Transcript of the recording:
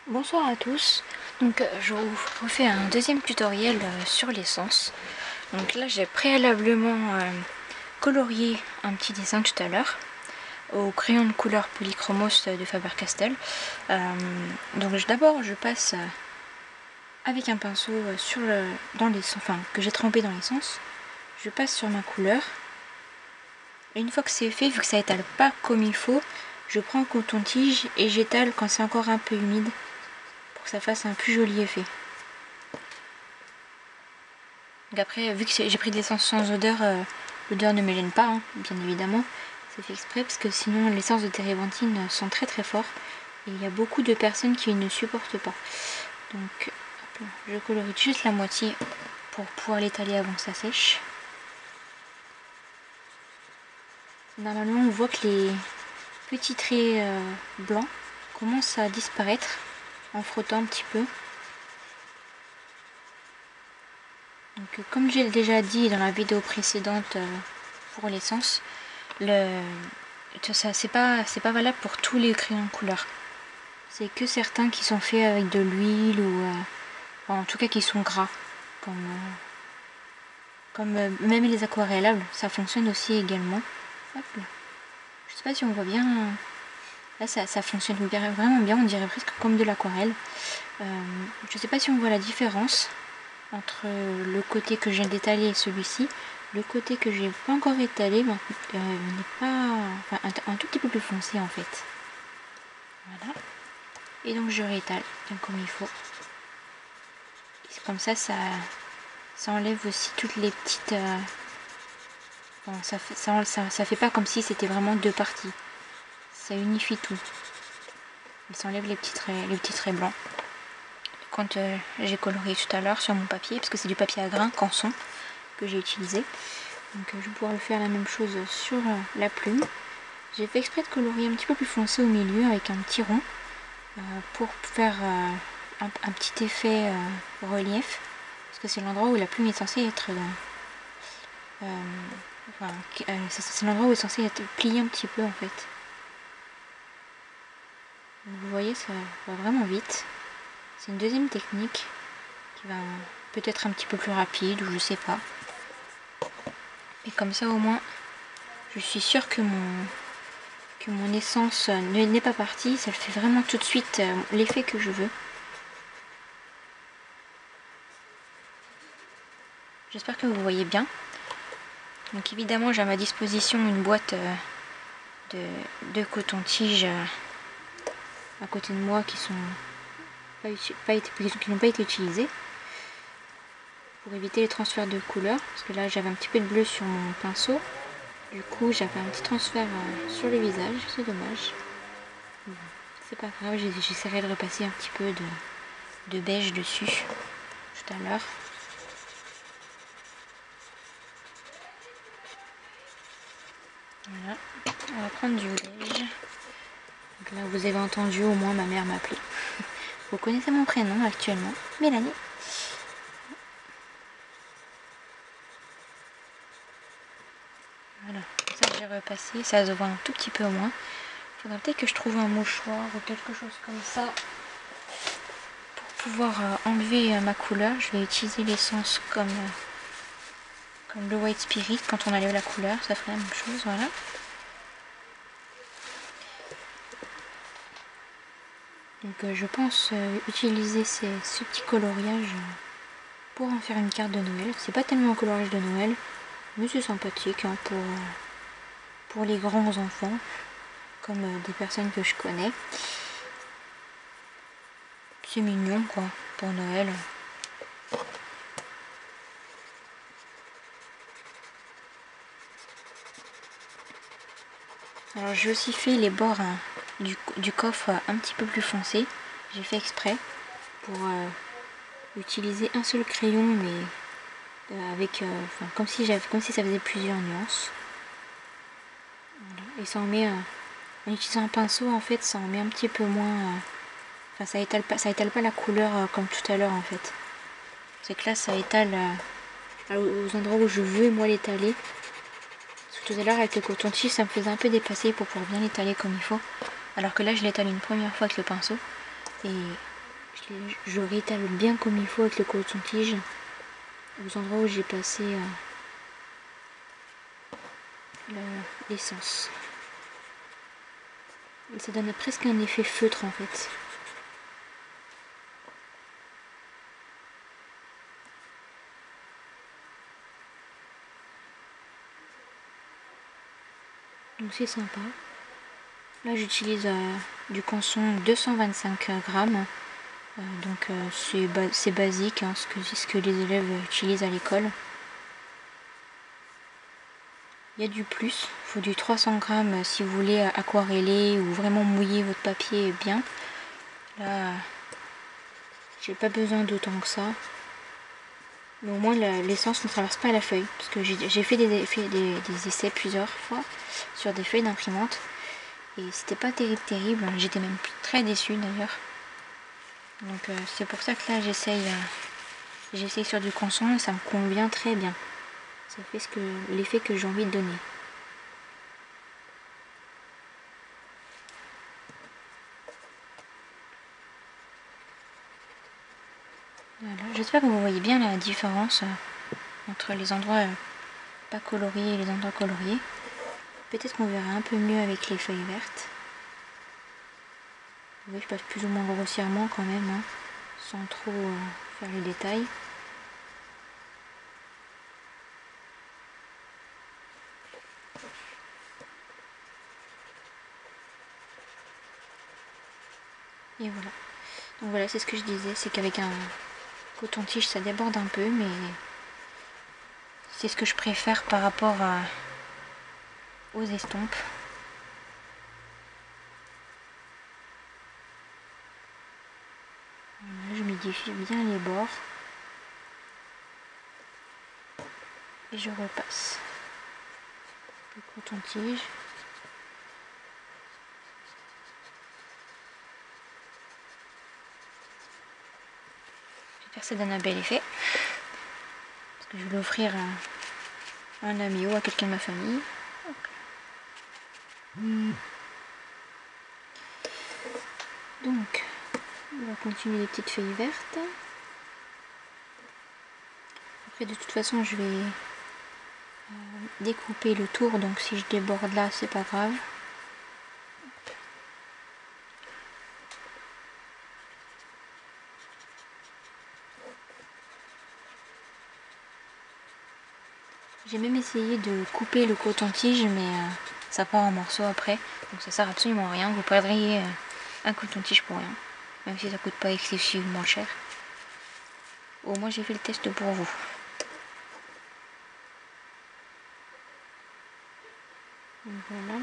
Bonsoir à tous, donc je vous refais un deuxième tutoriel sur l'essence. Donc là j'ai préalablement colorié un petit dessin tout à l'heure au crayon de couleur Polychromos de Faber-Castell. Donc d'abord je passe avec un pinceau dans l'essence, enfin que j'ai trempé dans l'essence, je passe sur ma couleur. Et une fois que c'est fait, vu que ça étale pas comme il faut, je prends un coton-tige et j'étale quand c'est encore un peu humide, que ça fasse un plus joli effet. Donc après, vu que j'ai pris de l'essence sans odeur, l'odeur ne me gêne pas, hein, bien évidemment. C'est fait exprès parce que sinon l'essence de térébenthine sent très très fort. Et il y a beaucoup de personnes qui ne supportent pas. Donc hop là, je colorie juste la moitié pour pouvoir l'étaler avant que ça sèche. Normalement on voit que les petits traits blancs commencent à disparaître en frottant un petit peu. Donc, comme j'ai déjà dit dans la vidéo précédente pour l'essence, c'est pas valable pour tous les crayons de couleur. C'est que certains qui sont faits avec de l'huile ou en tout cas qui sont gras, comme même les aquarellables, ça fonctionne aussi également. Hop là. Je sais pas si on voit bien. Là, ça fonctionne vraiment bien, on dirait presque comme de l'aquarelle. Je sais pas si on voit la différence entre le côté que j'ai d'étaler et celui-ci. Le côté que j'ai pas encore étalé n'est pas, enfin, un tout petit peu plus foncé en fait. Voilà. Et donc je réétale bien comme il faut. Et comme ça enlève aussi toutes les petites. Bon, ça fait pas comme si c'était vraiment deux parties. Ça unifie tout. Et ça enlève les petits traits blancs. Quand j'ai coloré tout à l'heure sur mon papier, parce que c'est du papier à grains Canson que j'ai utilisé. Donc je vais pouvoir faire la même chose sur la plume. J'ai fait exprès de colorier un petit peu plus foncé au milieu avec un petit rond pour faire un petit effet relief. Parce que c'est l'endroit où la plume est censée être... c'est l'endroit où est censé être plié un petit peu en fait. Donc, vous voyez, ça va vraiment vite. C'est une deuxième technique qui va peut-être un petit peu plus rapide ou je sais pas. Et comme ça au moins, je suis sûre que mon essence n'est pas partie. Ça fait vraiment tout de suite l'effet que je veux. J'espère que vous voyez bien. Donc évidemment j'ai à ma disposition une boîte de coton-tige à côté de moi qui n'ont pas été utilisés. Pour éviter les transferts de couleurs. Parce que là j'avais un petit peu de bleu sur mon pinceau. Du coup j'avais un petit transfert sur le visage. C'est dommage. C'est pas grave, j'essaierai de repasser un petit peu de beige dessus tout à l'heure. Voilà, on va prendre du beige. Donc là vous avez entendu, au moins ma mère m'appelait. Vous connaissez mon prénom actuellement, Mélanie. Voilà, ça j'ai repassé, ça se voit un tout petit peu au moins. Il faudra peut-être que je trouve un mouchoir ou quelque chose comme ça pour pouvoir enlever ma couleur. Je vais utiliser l'essence comme le White Spirit quand on enlève la couleur, ça ferait la même chose, voilà. Donc je pense utiliser ce petit coloriage pour en faire une carte de Noël. C'est pas tellement un coloriage de Noël, mais c'est sympathique hein, pour les grands enfants, comme des personnes que je connais. C'est mignon quoi, pour Noël. Alors j'ai aussi fait les bords du coffre un petit peu plus foncé. J'ai fait exprès pour utiliser un seul crayon, mais avec comme si ça faisait plusieurs nuances. Voilà. Et ça en met en utilisant un pinceau en fait, ça en met un petit peu moins. Enfin, ça étale pas la couleur comme tout à l'heure en fait. C'est que là, ça étale aux endroits où je veux moi l'étaler. Tout à l'heure avec le coton-tige ça me faisait un peu dépasser pour pouvoir bien l'étaler comme il faut. Alors que là je l'étale une première fois avec le pinceau. Et Je réétale bien comme il faut avec le coton-tige aux endroits où j'ai placé l'essence. Et ça donne presque un effet feutre en fait. Donc c'est sympa. Là j'utilise du Canson 225 grammes. Donc c'est basique, hein, ce que les élèves utilisent à l'école. Il y a du plus, il faut du 300 grammes si vous voulez aquareller ou vraiment mouiller votre papier bien. Là, j'ai pas besoin d'autant que ça. Mais au moins l'essence ne traverse pas la feuille. Parce que j'ai fait des essais plusieurs fois sur des feuilles d'imprimante. Et c'était pas terrible. J'étais même très déçue d'ailleurs. Donc c'est pour ça que là j'essaye sur du Canson et ça me convient très bien. Ça fait l'effet que j'ai envie de donner. Voilà. J'espère que vous voyez bien la différence entre les endroits pas coloriés et les endroits coloriés. Peut-être qu'on verra un peu mieux avec les feuilles vertes. Vous voyez, je passe plus ou moins grossièrement quand même, hein, sans trop faire les détails. Et voilà. Donc voilà, c'est ce que je disais, c'est qu'avec un coton-tige ça déborde un peu, mais c'est ce que je préfère par rapport aux estampes. Voilà, je modifie bien les bords. Et je repasse le coton-tige. J'espère que ça donne un bel effet. Parce que je vais l'offrir à un ami ou à quelqu'un de ma famille. Donc, on va continuer les petites feuilles vertes. Après, de toute façon, je vais découper le tour, donc si je déborde là, c'est pas grave. J'ai même essayé de couper le coton-tige, mais ça part en morceaux après, donc ça sert absolument à rien. Vous perdriez un coton-tige pour rien, même si ça coûte pas excessivement cher. Au moins j'ai fait le test pour vous. Voilà.